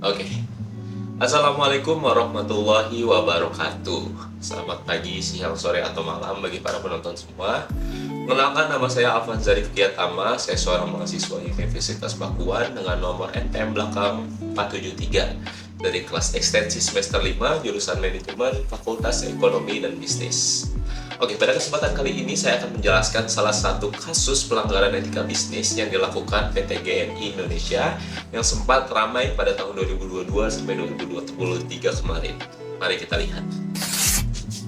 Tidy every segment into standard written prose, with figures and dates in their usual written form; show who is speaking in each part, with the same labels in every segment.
Speaker 1: Oke. Assalamualaikum warahmatullahi wabarakatuh. Selamat pagi, siang, sore, atau malam bagi para penonton semua. Kenalkan, nama saya Afan Zarif Kiatama. Saya seorang mahasiswa Universitas Pakuan dengan nomor NPM belakang 473 dari kelas ekstensi semester 5 jurusan Manajemen Fakultas Ekonomi dan Bisnis. Oke, pada kesempatan kali ini saya akan menjelaskan salah satu kasus pelanggaran etika bisnis yang dilakukan PT GNI Indonesia yang sempat ramai pada tahun 2022 sampai 2023 kemarin. Mari kita lihat.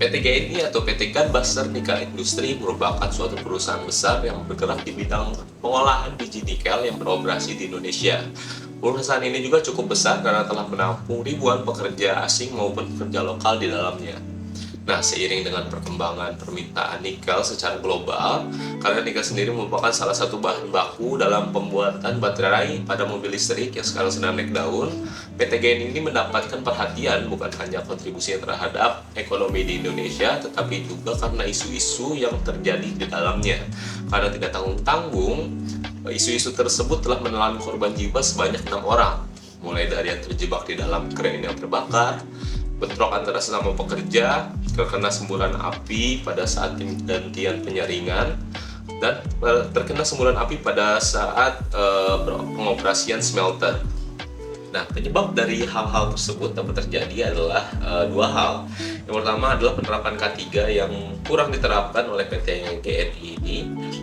Speaker 1: PT GNI atau PT Gunbuster Nickel Industry merupakan suatu perusahaan besar yang bergerak di bidang pengolahan biji nikel yang beroperasi di Indonesia. Perusahaan ini juga cukup besar karena telah menampung ribuan pekerja asing maupun pekerja lokal di dalamnya. Nah, seiring dengan perkembangan permintaan nikel secara global, karena nikel sendiri merupakan salah satu bahan baku dalam pembuatan baterai pada mobil listrik yang sekarang sedang naik daun, PT GNI ini mendapatkan perhatian bukan hanya kontribusi terhadap ekonomi di Indonesia, tetapi juga karena isu-isu yang terjadi di dalamnya. Karena tidak tanggung-tanggung, isu-isu tersebut telah menelan korban jiwa sebanyak 6 orang, mulai dari yang terjebak di dalam kren yang terbakar, bentrok antara sesama pekerja, terkena semburan api pada saat gantian penyaringan, dan terkena semburan api pada saat pengoperasian smelter. Nah, penyebab dari hal-hal tersebut dapat terjadi adalah dua hal. Yang pertama adalah penerapan K3 yang kurang diterapkan oleh PT GNI ini.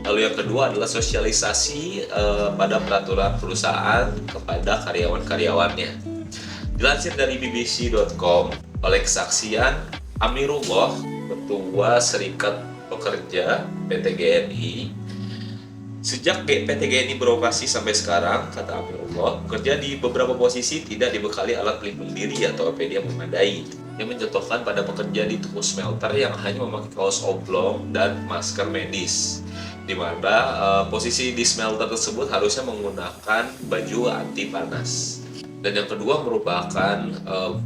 Speaker 1: Lalu yang kedua adalah sosialisasi pada peraturan perusahaan kepada karyawan-karyawannya. Dilansir dari BBC.com, oleh kesaksian Amirullah, Ketua Serikat Pekerja PT GNI, sejak PT GNI beroperasi sampai sekarang, kata Amirullah, pekerja di beberapa posisi tidak dibekali alat pelindung diri atau APD yang memadai, yang mencontohkan pada pekerja di tubuh smelter yang hanya memakai kaos oblong dan masker medis, di mana posisi di smelter tersebut harusnya menggunakan baju anti panas. Dan yang kedua merupakan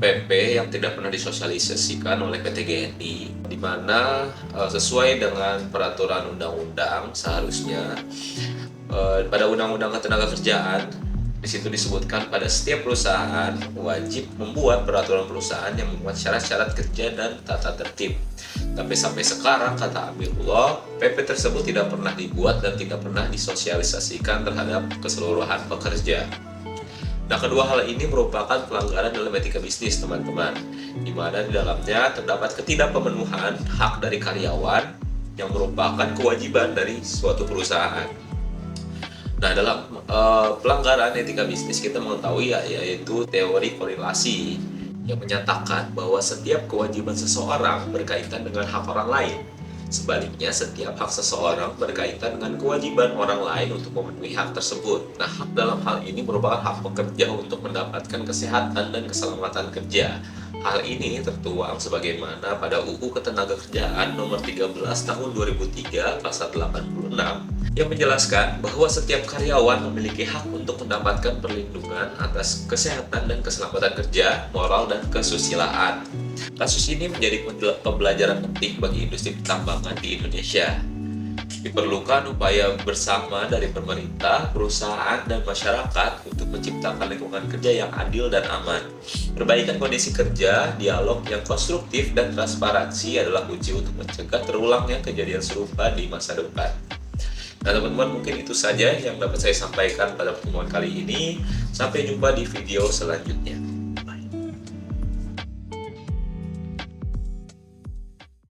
Speaker 1: PP yang tidak pernah disosialisasikan oleh PT GNI, di mana sesuai dengan peraturan undang-undang seharusnya pada Undang-Undang Ketenagakerjaan di situ disebutkan pada setiap perusahaan wajib membuat peraturan perusahaan yang memuat syarat-syarat kerja dan tata tertib. Tapi sampai sekarang, kata Amirullah, PP tersebut tidak pernah dibuat dan tidak pernah disosialisasikan terhadap keseluruhan pekerja. Nah, kedua hal ini merupakan pelanggaran dalam etika bisnis, teman-teman, di mana di dalamnya terdapat ketidakpemenuhan hak dari karyawan yang merupakan kewajiban dari suatu perusahaan. Nah, dalam pelanggaran etika bisnis kita mengetahui yaitu teori korelasi yang menyatakan bahwa setiap kewajiban seseorang berkaitan dengan hak orang lain. Sebaliknya, setiap hak seseorang berkaitan dengan kewajiban orang lain untuk memenuhi hak tersebut. Nah, hak dalam hal ini merupakan hak pekerja untuk mendapatkan kesehatan dan keselamatan kerja. Hal ini tertuang sebagaimana pada UU Ketenagakerjaan Nomor 13 Tahun 2003 Pasal 86 yang menjelaskan bahwa setiap karyawan memiliki hak untuk mendapatkan perlindungan atas kesehatan dan keselamatan kerja, moral, dan kesusilaan. Kasus ini menjadi pembelajaran penting bagi industri pertambangan di Indonesia. Diperlukan upaya bersama dari pemerintah, perusahaan, dan masyarakat untuk menciptakan lingkungan kerja yang adil dan aman. Perbaikan kondisi kerja, dialog yang konstruktif, dan transparansi adalah kunci untuk mencegah terulangnya kejadian serupa di masa depan. Nah, teman-teman, mungkin itu saja yang dapat saya sampaikan pada pertemuan kali ini. Sampai jumpa di video selanjutnya.